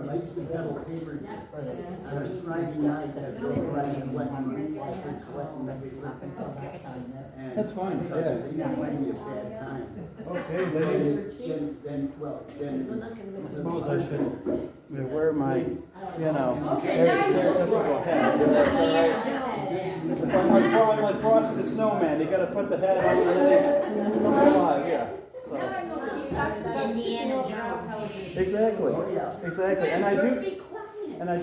like to have a paper on a Friday night, that go Friday collecting everything. That's fine, And it might be a bad time. Okay, ladies. Then. I suppose I should wear my, Okay, very now you stereotypical hat. It's like Frosty the Snowman. You got to put the hat on and then it comes alive. Yeah. So. Now I know what he talks about. Indiana Jones. Exactly. Oh, yeah. Exactly. And I Be do. quiet. And I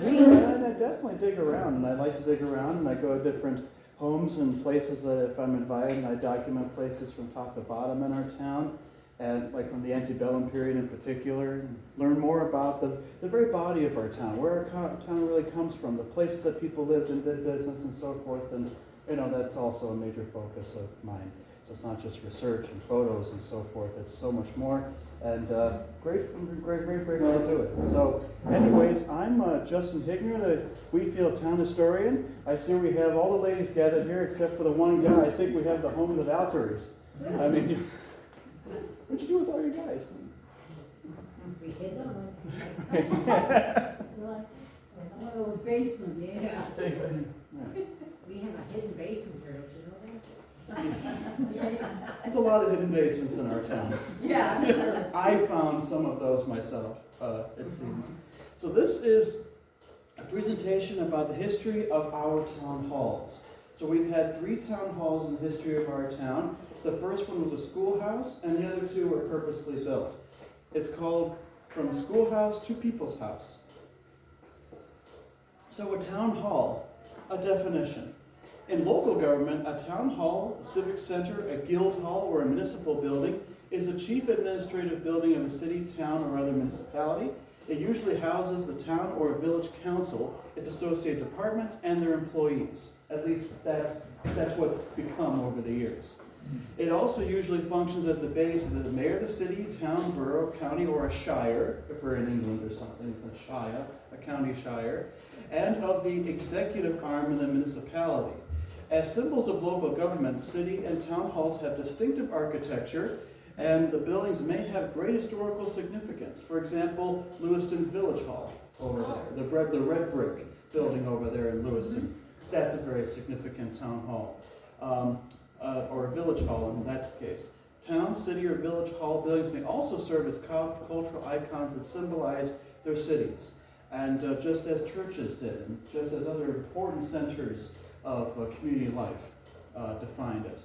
definitely dig around, and I like to dig around, and I go to different homes and places that if I'm invited, and I document places from top to bottom in our town, and like from the antebellum period in particular, and learn more about the very body of our town, where our town really comes from, the places that people lived and did business and so forth, and that's also a major focus of mine. So it's not just research and photos and so forth, it's so much more. And I'm very grateful to do it. So anyways, I'm Justin Higner, the Wheatfield town historian. I see we have all the ladies gathered here except for the one guy. I think we have the home of the Valkyries. I mean, what'd you do with all your guys? We hid them. One of those basements. Yeah. Exactly. Yeah. We have a hidden basement here, don't you know that? There's a lot of hidden basements in our town. Yeah, I'm sure. I found some of those myself, it seems. So this is a presentation about the history of our town halls. So we've had 3 town halls in the history of our town. The first one was a schoolhouse, and the other 2 were purposely built. It's called From Schoolhouse to People's House. So a town hall, a definition. In local government, a town hall, a civic center, a guild hall, or a municipal building is the chief administrative building of a city, town, or other municipality. It usually houses the town or village council, its associate departments, and their employees. At least that's what's become over the years. It also usually functions as the base of the mayor of the city, town, borough, county, or a shire. If we're in England or something, it's a shire, a county shire, and of the executive arm of the municipality. As symbols of local government, city and town halls have distinctive architecture, and the buildings may have great historical significance. For example, Lewiston's Village Hall over there, the red brick building over there in Lewiston. That's a very significant town hall, or a village hall in that case. Town, city, or village hall buildings may also serve as cultural icons that symbolize their cities. And just as churches did, and just as other important centers of community life defined it.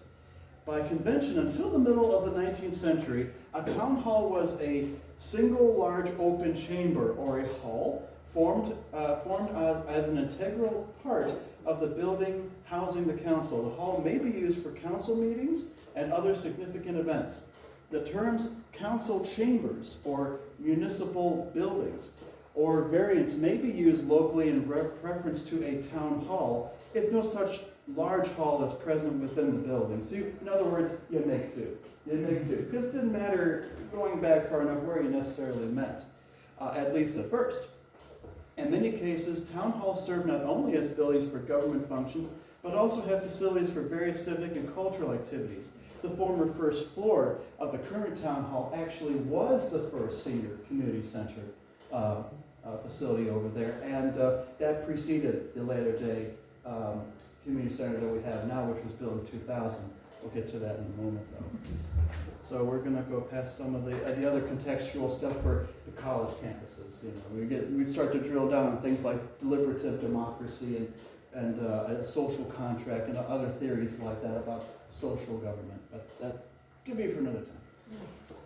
By convention, until the middle of the 19th century, a town hall was a single large open chamber or a hall formed as an integral part of the building housing the council. The hall may be used for council meetings and other significant events. The terms council chambers or municipal buildings or variants may be used locally in reference to a town hall if no such large hall is present within the building. So in other words, you make do. You make do. Because it didn't matter going back far enough where you necessarily met, at least at first. In many cases, town halls serve not only as buildings for government functions, but also have facilities for various civic and cultural activities. The former first floor of the current town hall actually was the first senior community center facility over there, and that preceded the later day community center that we have now, which was built in 2000. We'll get to that in a moment, though. So we're going to go past some of the other contextual stuff for the college campuses. We start to drill down on things like deliberative democracy and a social contract and other theories like that about social government. But that could be for another time.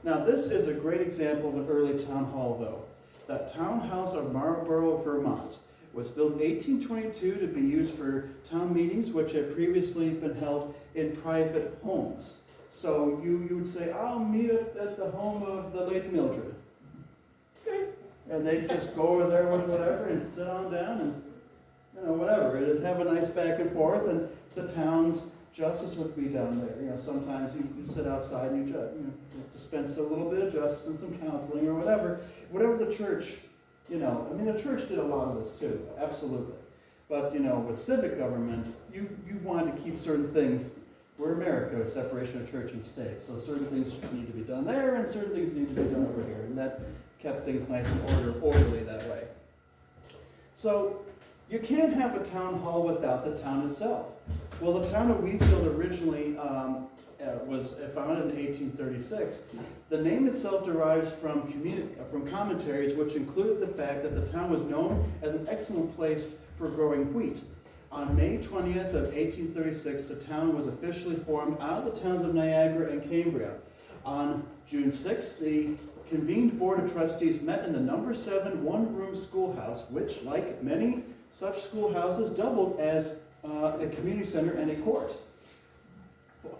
Now, this is a great example of an early town hall, though. The townhouse of Marlborough, Vermont, was built in 1822 to be used for town meetings, which had previously been held in private homes. So you would say, I'll meet at the home of the late Mildred. Okay. And they'd just go over there with whatever and sit on down and whatever. It is have a nice back and forth, and the town's justice would be down there. Sometimes you sit outside and you dispense a little bit of justice and some counseling or whatever. Whatever the church, the church did a lot of this too, absolutely. But, with civic government, you wanted to keep certain things. We're America, separation of church and state. So certain things need to be done there and certain things need to be done over here. And that kept things nice and orderly that way. So you can't have a town hall without the town itself. Well, the town of Wheatfield originally was founded in 1836. The name itself derives from commentaries which included the fact that the town was known as an excellent place for growing wheat. On May 20th of 1836, the town was officially formed out of the towns of Niagara and Cambria. On June 6th, the convened Board of Trustees met in the number 7 one-room schoolhouse, which, like many such schoolhouses, doubled as a community center and a court.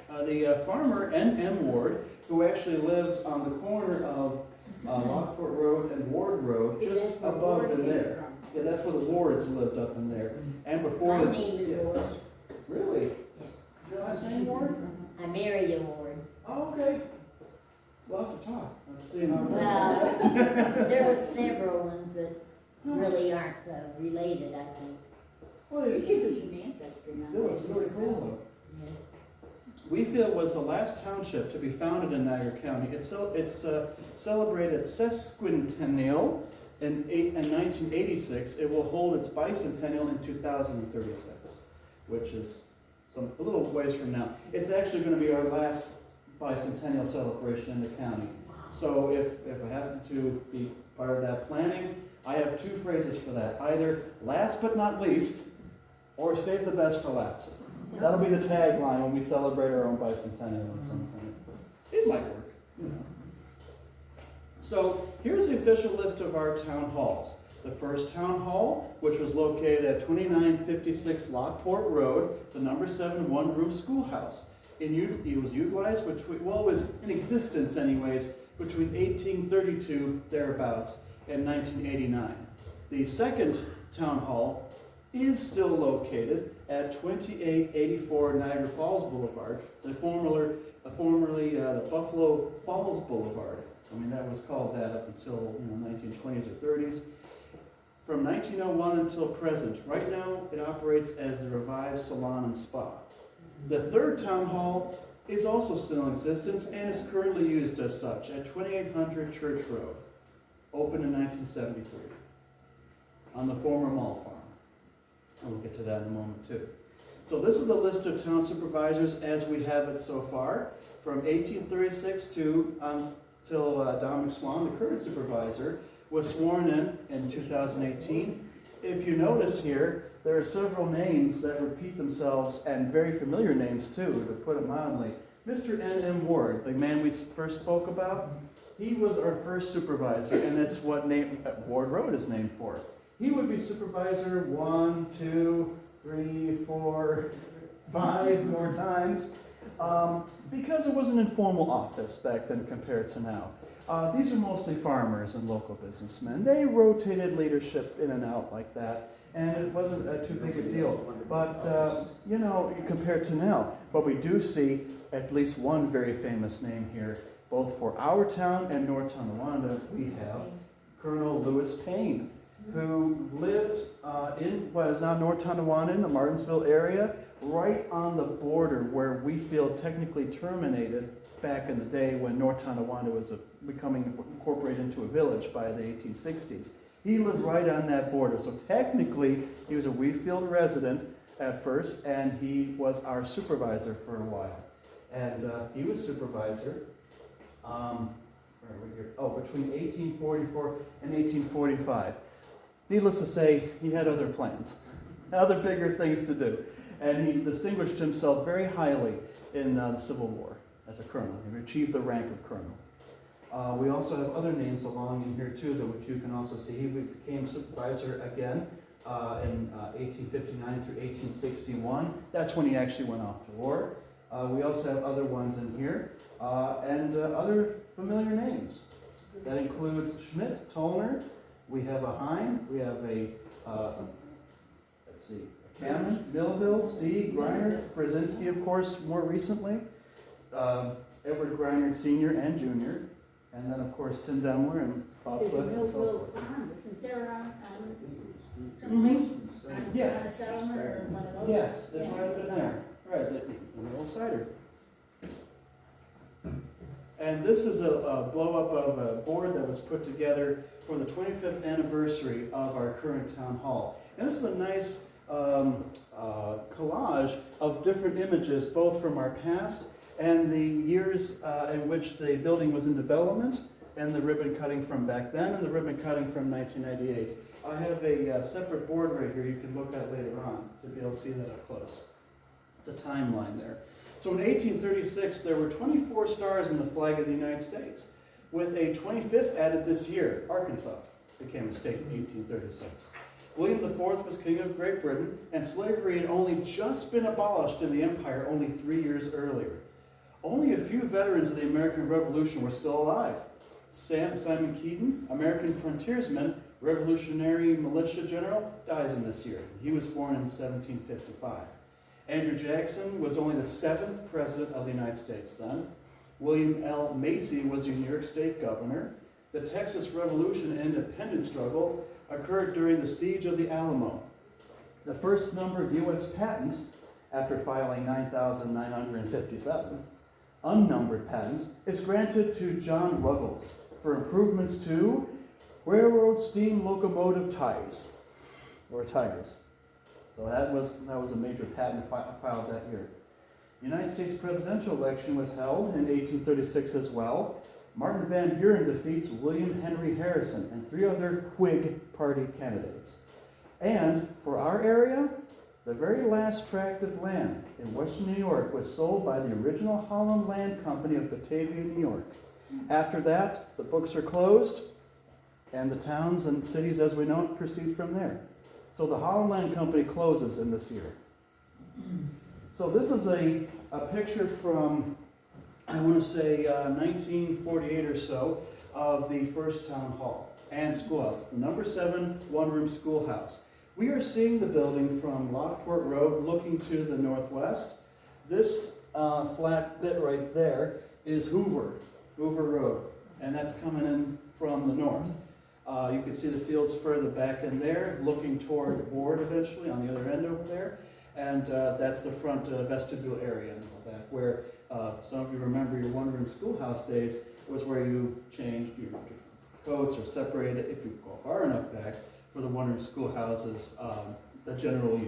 The farmer N.M. Ward, who actually lived on the corner of Lockport Road and Ward Road, just above in there. Yeah, that's where the Wards lived up in there. And before. My name is Ward. Really? Your last name Ward? I married a Ward. Oh, okay. We'll have to talk. Let's see how. Well, there was several ones that really aren't related, I think. Well, You should do some ancestry. still, it's really cool though. Yeah. Wheatfield was the last township to be founded in Niagara County. It's celebrated sesquicentennial in 1986. It will hold its bicentennial in 2036, which is a little ways from now. It's actually going to be our last bicentennial celebration in the county. So if I happen to be part of that planning, I have 2 phrases for that. Either last but not least, or save the best for last. That'll be the tagline when we celebrate our own bicentennial at some point. It might work, you know. So here's the official list of our town halls. The first town hall, which was located at 2956 Lockport Road, the number 7 one-room schoolhouse. It was utilized between, well, it was in existence anyways, between 1832 thereabouts and 1989. The second town hall is still located at 2884 Niagara Falls Boulevard, formerly the Buffalo Falls Boulevard. I mean, that was called that up until 1920s or 30s. From 1901 until present, right now it operates as the Revived Salon and Spa. The third town hall is also still in existence and is currently used as such at 2800 Church Road, opened in 1973 on the former mall farm. And we'll get to that in a moment too. So this is a list of town supervisors as we have it so far, from 1836 till Dominic Swan, the current supervisor, was sworn in 2018. If you notice here, there are several names that repeat themselves, and very familiar names too, to put it mildly. Mr. N.M. Ward, the man we first spoke about, he was our first supervisor, and that's what Ward Road is named for. He would be supervisor 1, 2, 3, 4, 5 more times, because it was an informal office back then compared to now. These are mostly farmers and local businessmen. They rotated leadership in and out like that, and it wasn't too big a deal. But, compared to now. But we do see at least one very famous name here, both for our town and North Tonawanda. We have Colonel Lewis Payne, who lived in what is now North Tonawanda in the Martinsville area, right on the border where Wheatfield technically terminated back in the day when North Tonawanda was becoming incorporated into a village by the 1860s. He lived right on that border, so technically he was a Wheatfield resident at first, and he was our supervisor for a while. And he was supervisor between 1844 and 1845. Needless to say, he had other plans, other bigger things to do. And he distinguished himself very highly in the Civil War as a colonel. He achieved the rank of colonel. We also have other names along in here too, which you can also see. He became supervisor again in 1859 through 1861. That's when he actually went off to war. We also have other ones in here, and other familiar names. That includes Schmidt, Tollner, we have a Hine, we have a, Cameron, Millville, Steve, Griner, Brzezinski, of course, more recently, Edward Griner Sr. and Jr., and then, of course, Tim Demler and Bob There's a Cliff and so Millville forth. farm, isn't there Yeah. settlement or one of those? Yes, it's right up in there. Right, the old cider. And And this is a blow-up of a board that was put together for the 25th anniversary of our current town hall. And this is a nice collage of different images, both from our past and the years in which the building was in development, and the ribbon cutting from back then, and the ribbon cutting from 1998. I have a separate board right here you can look at later on to be able to see that up close. It's a timeline there. So in 1836, there were 24 stars in the flag of the United States, with a 25th added this year. Arkansas became a state in 1836. William IV was king of Great Britain, and slavery had only just been abolished in the empire only 3 years earlier. Only a few veterans of the American Revolution were still alive. Simon Keaton, American frontiersman, Revolutionary militia general, dies in this year. He was born in 1755. Andrew Jackson was only the 7th president of the United States then. William L. Macy was your New York State governor. The Texas Revolution and independence struggle occurred during the siege of the Alamo. The first numbered U.S. patent, after filing 9,957, unnumbered patents, is granted to John Ruggles for improvements to railroad steam locomotive tires. So that was a major patent filed that year. The United States presidential election was held in 1836 as well. Martin Van Buren defeats William Henry Harrison and 3 other Whig Party candidates. And for our area, the very last tract of land in western New York was sold by the original Holland Land Company of Batavia, New York. After that, the books are closed, and the towns and cities as we know it proceed from there. So the Holland Land Company closes in this year. So this is a picture from, I want to say 1948 or so, of the first town hall and schoolhouse. It's the number 7 one-room schoolhouse. We are seeing the building from Lockport Road looking to the northwest. This flat bit right there is Hoover Road, and that's coming in from the north. You can see the fields further back in there, looking toward Ward eventually on the other end over there. And that's the front vestibule area in the back, where some of you remember your one-room schoolhouse days was where you changed your coats or separated, if you go far enough back, for the one-room schoolhouses, the general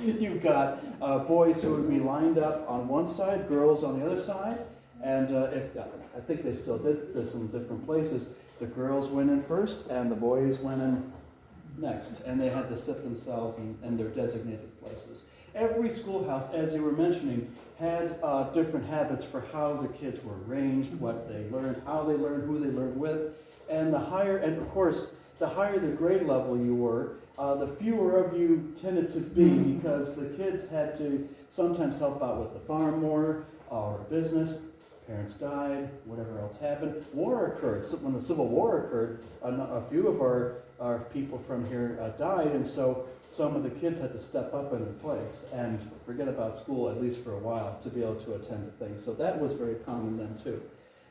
you've got boys who would be lined up on one side, girls on the other side, and I think they still did this in different places. The girls went in first, and the boys went in next, and they had to sit themselves in their designated places. Every schoolhouse, as you were mentioning, had different habits for how the kids were arranged, what they learned, how they learned, who they learned with, and of course, the higher the grade level you were, the fewer of you tended to be, because the kids had to sometimes help out with the farm more, or business. Parents died, whatever else happened. War occurred. So when the Civil War occurred, a few of our people from here died, and so some of the kids had to step up into place and forget about school, at least for a while, to be able to attend to things. So that was very common then too.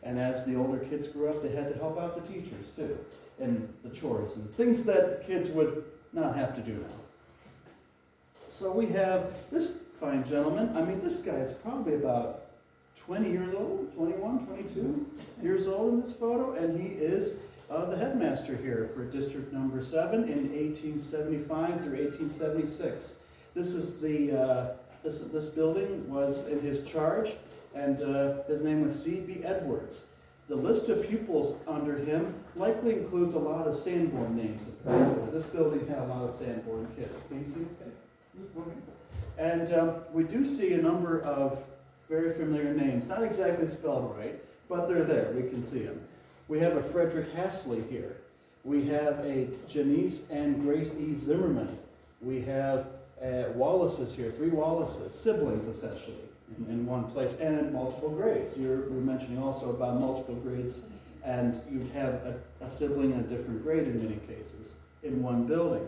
And as the older kids grew up, they had to help out the teachers too, in the chores and things that kids would not have to do now. So we have this fine gentleman. I mean, this guy is probably about 20 years old, 21, 22 years old in this photo, and he is the headmaster here for District Number 7 in 1875 through 1876. This is this building was in his charge, and his name was C.B. Edwards. The list of pupils under him likely includes a lot of Sanborn names. This building had a lot of Sanborn kids. Can you see? Okay. And we do see a number of very familiar names, not exactly spelled right, but they're there. We can see them. We have a Frederick Hasley here. We have a Janice and Grace E. Zimmerman. We have Wallaces here, 3 Wallaces, siblings essentially, in one place, and in multiple grades. You were mentioning also about multiple grades, and you'd have a sibling in a different grade in many cases in one building.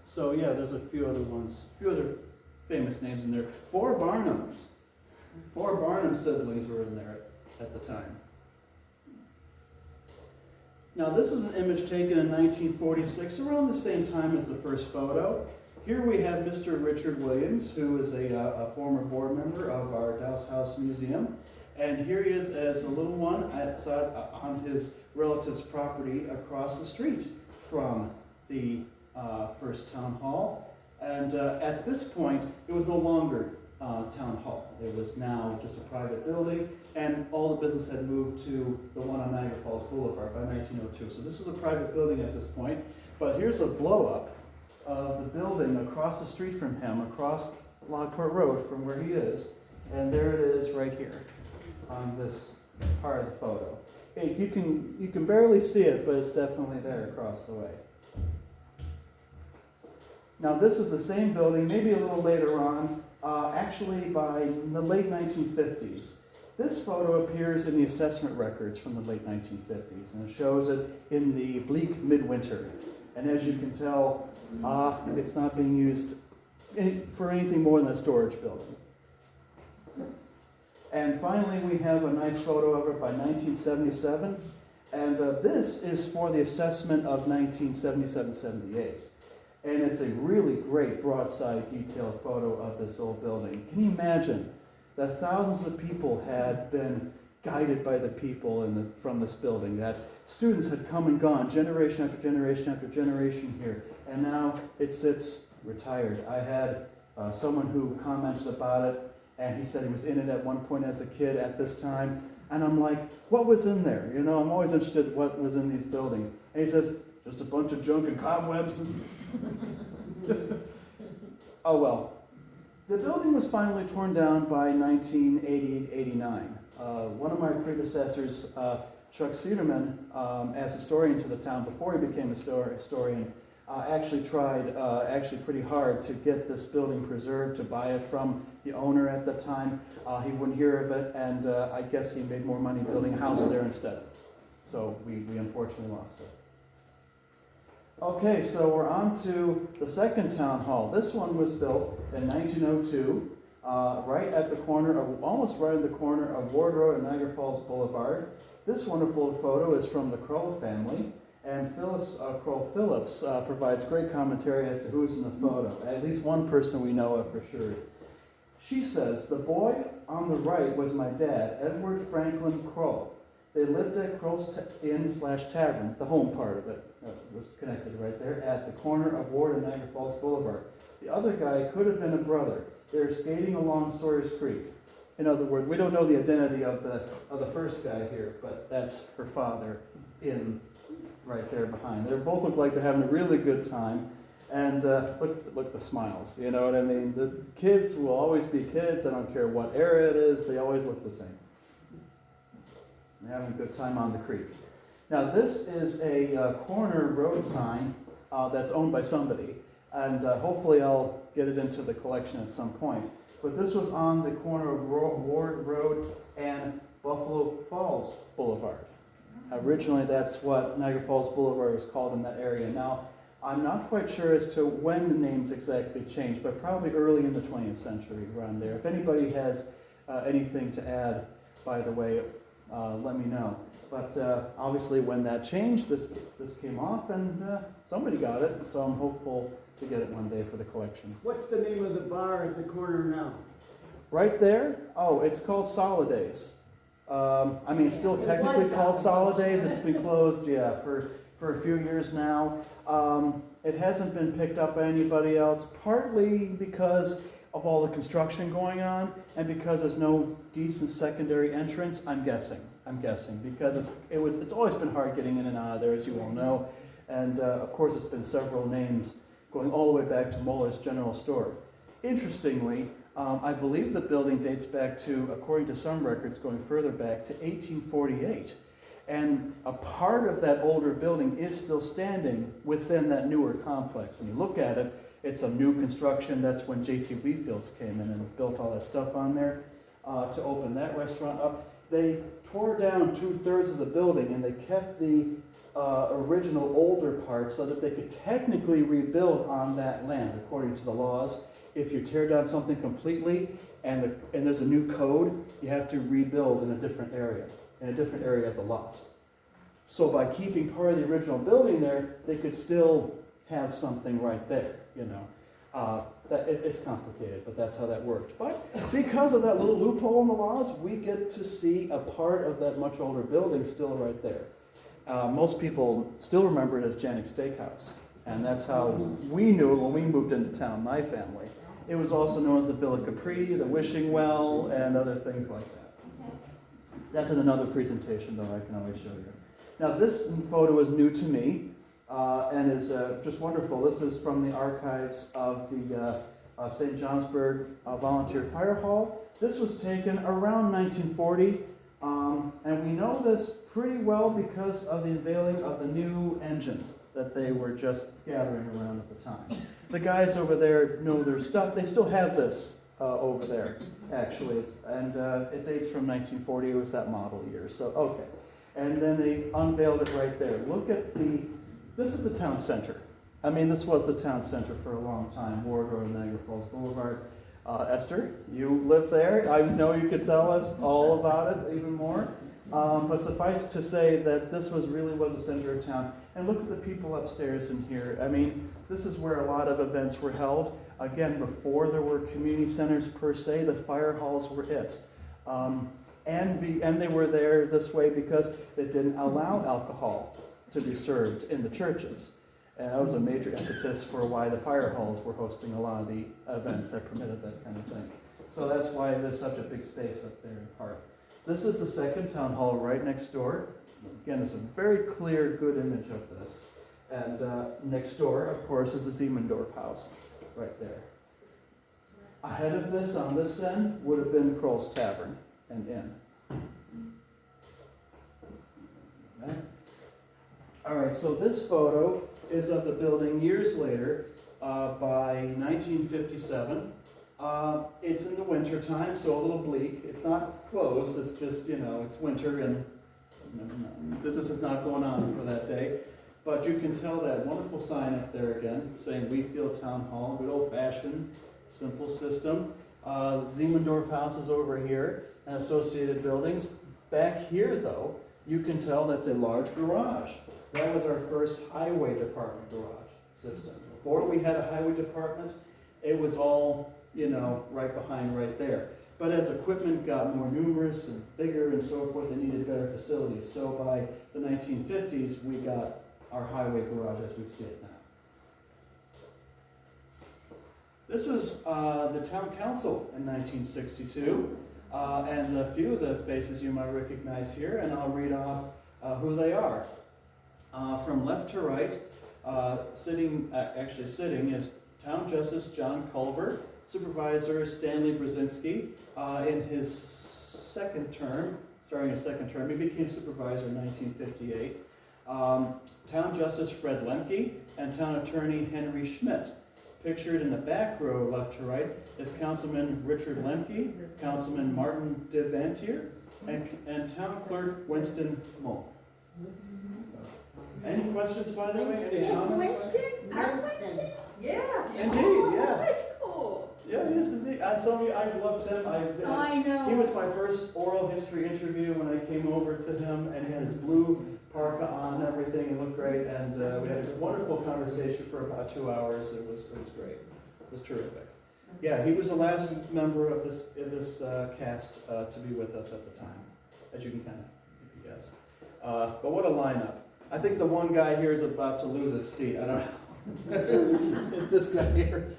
So yeah, there's a few other famous names in there. 4 Barnums. 4 Barnum siblings were in there at the time. Now this is an image taken in 1946, around the same time as the first photo. Here we have Mr. Richard Williams, who is a former board member of our Douse House Museum. And here he is as a little one outside on his relative's property across the street from the first town hall. And at this point, it was no longer town hall. It was now just a private building, and all the business had moved to the one on Niagara Falls Boulevard by 1902. So this was a private building at this point. But here's a blow-up of the building across the street from him, across Lockport Road from where he is. And there it is right here on this part of the photo. You can barely see it, but it's definitely there across the way. Now this is the same building, maybe a little later on, actually by the late 1950s. This photo appears in the assessment records from the late 1950s, and it shows it in the bleak midwinter. And as you can tell, it's not being used for anything more than a storage building. And finally, we have a nice photo of it by 1977, and this is for the assessment of 1977-78. And it's a really great broadside detailed photo of this old building. Can you imagine that thousands of people had been guided by the people from this building, that students had come and gone generation after generation after generation here, and now it sits retired. I had someone who commented about it, and he said he was in it at one point as a kid at this time, and I'm like, what was in there? You know, I'm always interested in what was in these buildings. And he says, just a bunch of junk and cobwebs. Oh well. The building was finally torn down by 1988-89. One of my predecessors, Chuck Cederman, as historian to the town before he became a historian, actually tried pretty hard to get this building preserved, to buy it from the owner at the time. He wouldn't hear of it, and I guess he made more money building a house there instead. So we unfortunately lost it. Okay, so we're on to the second town hall. This one was built in 1902, right at the corner of, almost right at the corner of Ward Road and Niagara Falls Boulevard. This wonderful photo is from the Kroll family, and Phyllis Kroll Phillips provides great commentary as to who's in the photo. At least one person we know of for sure. She says, the boy on the right was my dad, Edward Franklin Kroll. They lived at Kroll's Inn/Tavern, the home part of it was connected right there, at the corner of Ward and Niagara Falls Boulevard. The other guy could have been a brother. They're skating along Sawyer's Creek. In other words, we don't know the identity of the first guy here, but that's her father in right there behind. They both look like they're having a really good time. And look at the smiles, you know what I mean? The kids will always be kids. I don't care what era it is, they always look the same. They're having a good time on the creek. Now this is a corner road sign that's owned by somebody, and hopefully I'll get it into the collection at some point. But this was on the corner of Ward Road and Buffalo Falls Boulevard. Originally that's what Niagara Falls Boulevard was called in that area. Now I'm not quite sure as to when the names exactly changed, but probably early in the 20th century around there. If anybody has anything to add, by the way, let me know. But obviously when that changed, this came off, and somebody got it, so I'm hopeful to get it one day for the collection. What's the name of the bar at the corner now? Right there? Oh, it's called Solidays. I mean, it's still technically called Solidays. It's been closed, yeah, for a few years now. It hasn't been picked up by anybody else, partly because of all the construction going on, and because there's no decent secondary entrance. I'm guessing, because it's always been hard getting in and out of there, as you all know, and of course it's been several names going all the way back to Muller's General Store. Interestingly, I believe the building dates back to, according to some records, going further back to 1848. And a part of that older building is still standing within that newer complex. When you look at it, it's a new construction. That's when J.T. Wheatfields came in and built all that stuff on there to open that restaurant up. They tore down 2/3 of the building, and they kept the original older part so that they could technically rebuild on that land, according to the laws. If you tear down something completely and there's a new code, you have to rebuild in a different area of the lot. So by keeping part of the original building there, they could still have something right there, you know. It's complicated, but that's how that worked. But because of that little loophole in the laws, we get to see a part of that much older building still right there. Most people still remember it as Janik's Steakhouse, and that's how we knew it when we moved into town, my family. It was also known as the Villa Capri, the Wishing Well, and other things like that. That's in another presentation, though, I can always show you. Now, this photo is new to me, and is just wonderful. This is from the archives of the St. Johnsburg Volunteer Fire Hall. This was taken around 1940, and we know this pretty well because of the unveiling of the new engine that they were just gathering around at the time. The guys over there know their stuff. They still have this over there, actually. It dates from 1940. It was that model year. So, okay. And then they unveiled it right there. Look at this is the town center. I mean, this was the town center for a long time, Ward Road and Niagara Falls Boulevard. Esther, you live there. I know you could tell us all about it even more. But suffice to say that this really was the center of town. And look at the people upstairs in here. I mean, this is where a lot of events were held. Again, before there were community centers per se, the fire halls were it. And they were there this way because they didn't allow alcohol to be served in the churches. And that was a major impetus for why the fire halls were hosting a lot of the events that permitted that kind of thing. So that's why there's such a big space up there in part. This is the second town hall right next door. Again, it's a very clear, good image of this. And next door, of course, is the Siemendorf house right there. Ahead of this, on this end, would have been Kroll's Tavern and Inn. Okay. All right, so this photo is of the building years later, by 1957. It's in the winter time, so a little bleak. It's not closed, it's just, it's winter and business is not going on for that day. But you can tell that wonderful sign up there again, saying Wheatfield Town Hall, good old-fashioned, simple system. Siemendorf house is over here, and associated buildings. Back here, though, you can tell that's a large garage. That was our first highway department garage system. Before we had a highway department, it was all, right behind right there. But as equipment got more numerous and bigger and so forth, they needed better facilities. So by the 1950s, we got our highway garage as we see it now. This is the town council in 1962, and a few of the faces you might recognize here, and I'll read off who they are. From left to right, sitting is Town Justice John Culver, Supervisor Stanley Brzezinski, in his starting his second term, he became supervisor in 1958. Town Justice Fred Lemke and Town Attorney Henry Schmidt. Pictured in the back row, left to right, is Councilman Richard Lemke, Councilman Martin DeVantier, and Town Clerk Winston Mull. Any questions, by the way? Any comments? Winston. Yeah. Indeed, yeah. That's cool. Yeah, yes, indeed. I've loved him. I know. He was my first oral history interview when I came over to him, and he had his blue parka on and everything. It looked great, and we had a wonderful conversation for about 2 hours. It was great. It was terrific. Yeah, he was the last member of this cast to be with us at the time, as you can kind of guess. But what a lineup. I think the one guy here is about to lose his seat. I don't know. If this guy here.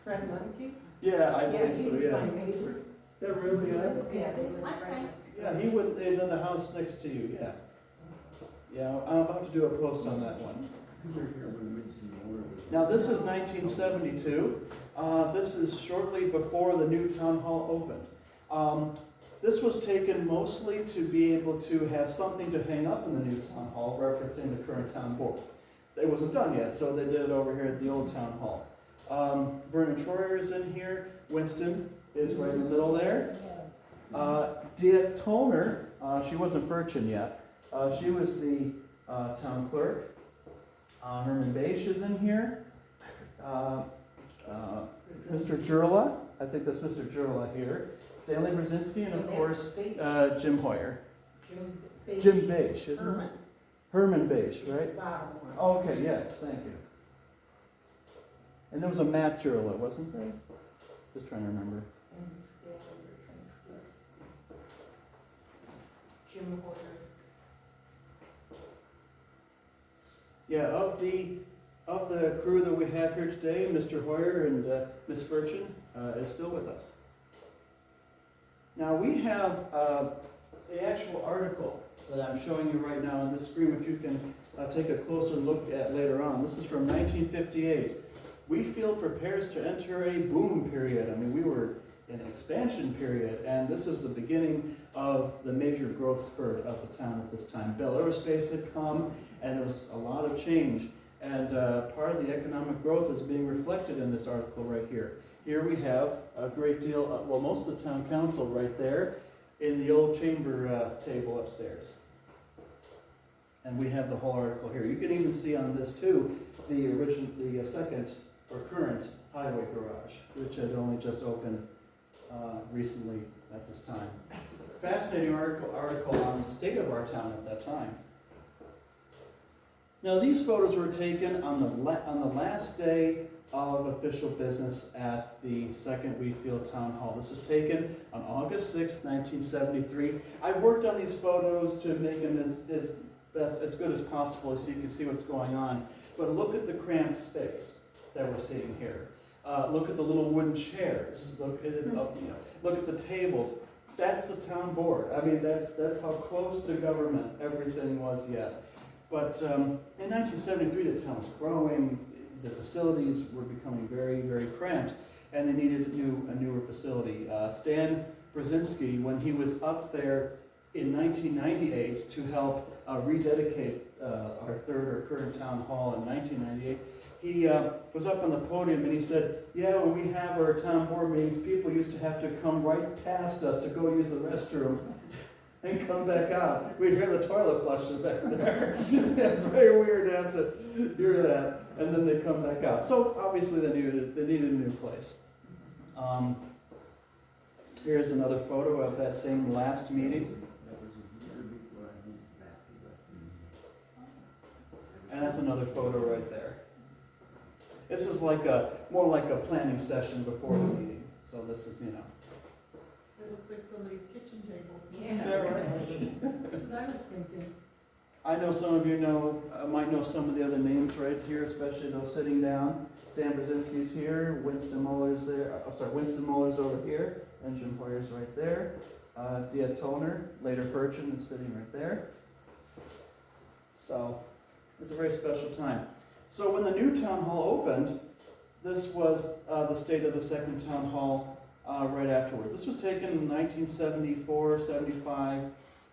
Fred Lemke? Yeah, I believe so, He was yeah. my neighbor. Yeah, really, yeah? Yeah, they were friends. Yeah, he would live in the house next to you, yeah. Yeah, I'm about to do a post on that one. Now, this is 1972. This is shortly before the new town hall opened. This was taken mostly to be able to have something to hang up in the new town hall, referencing the current town board. It wasn't done yet, so they did it over here at the old town hall. Vernon Troyer is in here. Winston is right in the middle there. Diet Toner, she wasn't Furchin yet. She was the town clerk. Herman Beisch is in here. Mr. Jurla, I think that's Mr. Jurla here. Stanley Brzezinski, and of course, Jim Hoyer. Jim Beisch, isn't it? Herman Beisch, right? Okay, yes, thank you. And there was a Matt Jurla, wasn't there? Just trying to remember. Jim Horner. Yeah, of the crew that we have here today, Mr. Hoyer and Ms. Furchin is still with us. Now we have the actual article that I'm showing you right now on this screen, which you can take a closer look at later on. This is from 1958. Wheatfield prepares to enter a boom period. I mean, we were in an expansion period, and this is the beginning of the major growth spurt of the town at this time. Bell Aerospace had come, and there was a lot of change. And part of the economic growth is being reflected in this article right here. Here we have a great deal, well, most of the town council right there in the old chamber table upstairs. And we have the whole article here. You can even see on this too, the second or current highway garage, which had only just opened recently at this time. Fascinating article on the state of our town at that time. Now these photos were taken on the last day of official business at the second Wheatfield Town Hall. This was taken on August 6, 1973. I've worked on these photos to make them as good as possible so you can see what's going on. But look at the cramped space that we're seeing here. Look at the little wooden chairs. Look at the tables. That's the town board. I mean, that's how close to government everything was yet. But in 1973, the town was growing. The facilities were becoming very, very cramped, and they needed a newer facility. Stan Brzezinski, when he was up there in 1998 to help rededicate our third or current town hall in 1998, he was up on the podium and he said, yeah, when we have our town board meetings, people used to have to come right past us to go use the restroom and come back out. We'd hear the toilet flushes back there. It's very weird to have to hear that, and then they come back out. So obviously they needed a new place. Here's another photo of that same last meeting. And that's another photo right there. This is more like a planning session before the meeting. So this is, It looks like somebody's kitchen table. Yeah, right. That's what I was thinking. I know some of you might know some of the other names right here, especially those sitting down. Stan Brzezinski's here, Winston Muller's there. Winston Muller's over here, and Jim Hoyer's right there. Dia Toner, later Furchin, is sitting right there. So it's a very special time. So when the new town hall opened, this was the state of the second town hall right afterwards. This was taken in 1974, 75,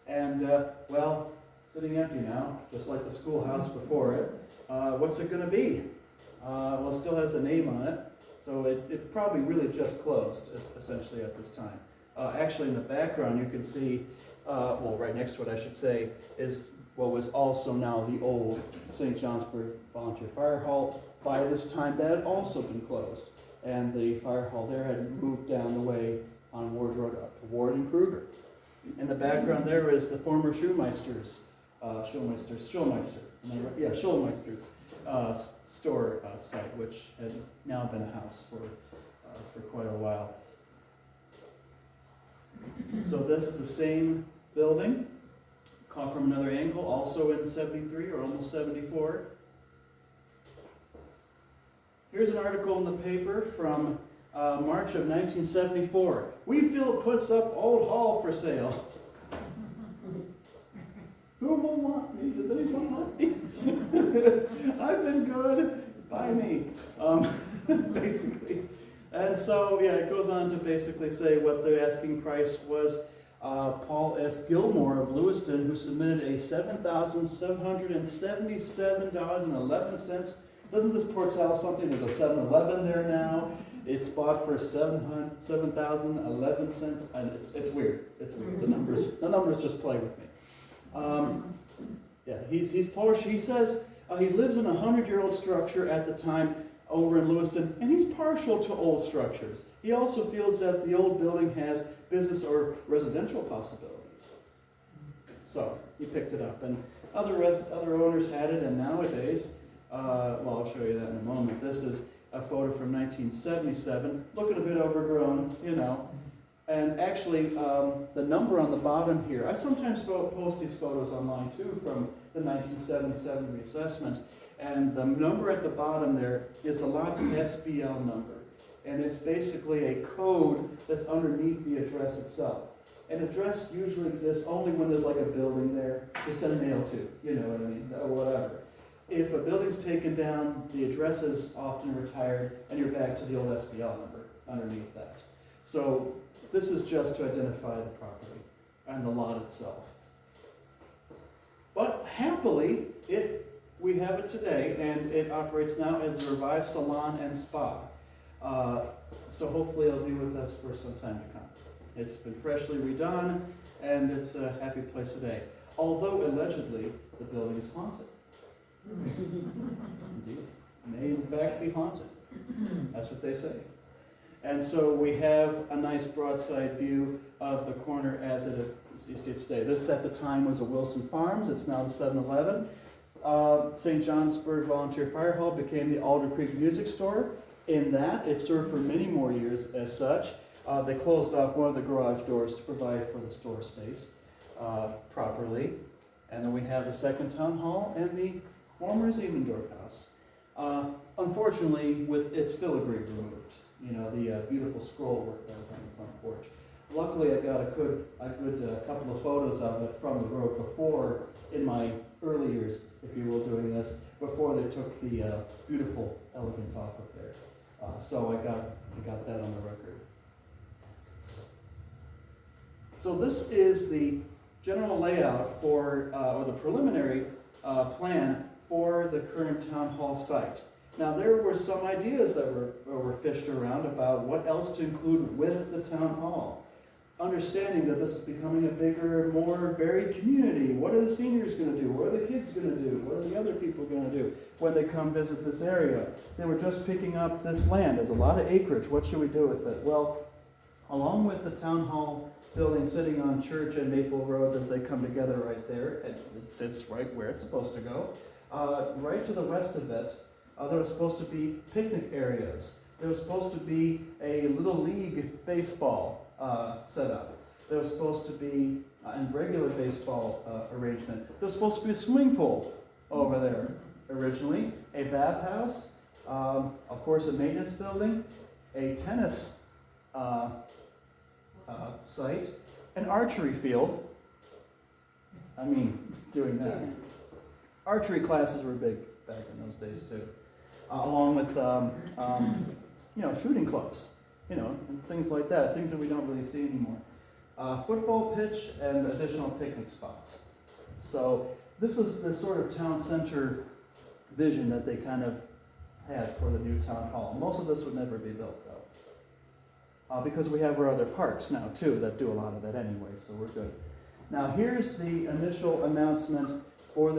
and well, sitting empty now, just like the schoolhouse before it. What's it going to be? Well, it still has a name on it, so it probably really just closed, essentially, at this time. Actually, in the background, you can see, well, right next to it, I should say, is what was also now the old St. Johnsburg Volunteer Fire Hall. By this time, that had also been closed, and the fire hall there had moved down the way on Ward Road up to Ward and Kruger. In the background there is the former Schulmeister's store site, which had now been a house for quite a while. So this is the same building, caught from another angle, also in 73 or almost 74. Here's an article in the paper from March of 1974. Wheatfield puts up old hall for sale. Who will want me? Does anyone want me? I've been good. Buy me. Basically. And so, yeah, it goes on to basically say what the asking price was. Paul S. Gilmore of Lewiston, who submitted a $7,777.11. Doesn't this foretell something? There's a 7-Eleven there now. It's bought for $7,011, and it's weird. It's weird. The numbers just play with me. Yeah, he's Polish. He says he lives in a 100-year-old structure at the time over in Lewiston, and he's partial to old structures. He also feels that the old building has business or residential possibilities. So he picked it up, and other owners had it, and nowadays, well, I'll show you that in a moment. This is a photo from 1977, looking a bit overgrown, you know. And actually, the number on the bottom here, I sometimes post these photos online too from the 1977 reassessment. And the number at the bottom there is the lot's SBL number. And it's basically a code that's underneath the address itself. An address usually exists only when there's like a building there to send mail to, you know what I mean, or whatever. If a building's taken down, the address is often retired, and you're back to the old SBL number underneath that. So this is just to identify the property and the lot itself. But happily, we have it today, and it operates now as a revived salon and spa. So hopefully it'll be with us for some time to come. It's been freshly redone, and it's a happy place today. Although allegedly, the building is haunted. Indeed. May in fact be haunted. That's what they say. And so we have a nice broadside view of the corner as you see it today. This at the time was a Wilson Farms. It's now the 7-Eleven. St. Johnsburg Volunteer Fire Hall became the Alder Creek Music Store. In that, it served for many more years as such. They closed off one of the garage doors to provide for the store space properly. And then we have the second town hall and the former Siemendorf house. Unfortunately, with its filigree removed, you know, the beautiful scroll work that was on the front porch. Luckily, I got a good couple of photos of it from the road before, in my early years, if you will, doing this, before they took the beautiful elegance off of there. So I got that on the record. So this is the general layout for, or the preliminary plan for the current town hall site. Now there were some ideas that were fished around about what else to include with the town hall. Understanding that this is becoming a bigger, more varied community. What are the seniors going to do? What are the kids going to do? What are the other people going to do when they come visit this area? They were just picking up this land. There's a lot of acreage. What should we do with it? Well, along with the town hall building sitting on Church and Maple Roads as they come together right there, and it sits right where it's supposed to go. Right to the west of it, there was supposed to be picnic areas. There was supposed to be a little league baseball set up. There was supposed to be, in regular baseball arrangement, there was supposed to be a swimming pool over there originally, a bathhouse, of course a maintenance building, a tennis site, an archery field. I mean, doing that. Archery classes were big back in those days too, along with shooting clubs, and things like that. Things that we don't really see anymore. Football pitch and additional picnic spots. So this is the sort of town center vision that they kind of had for the new town hall. Most of this would never be built though, because we have our other parks now too that do a lot of that anyway. So we're good. Now here's the initial announcement for the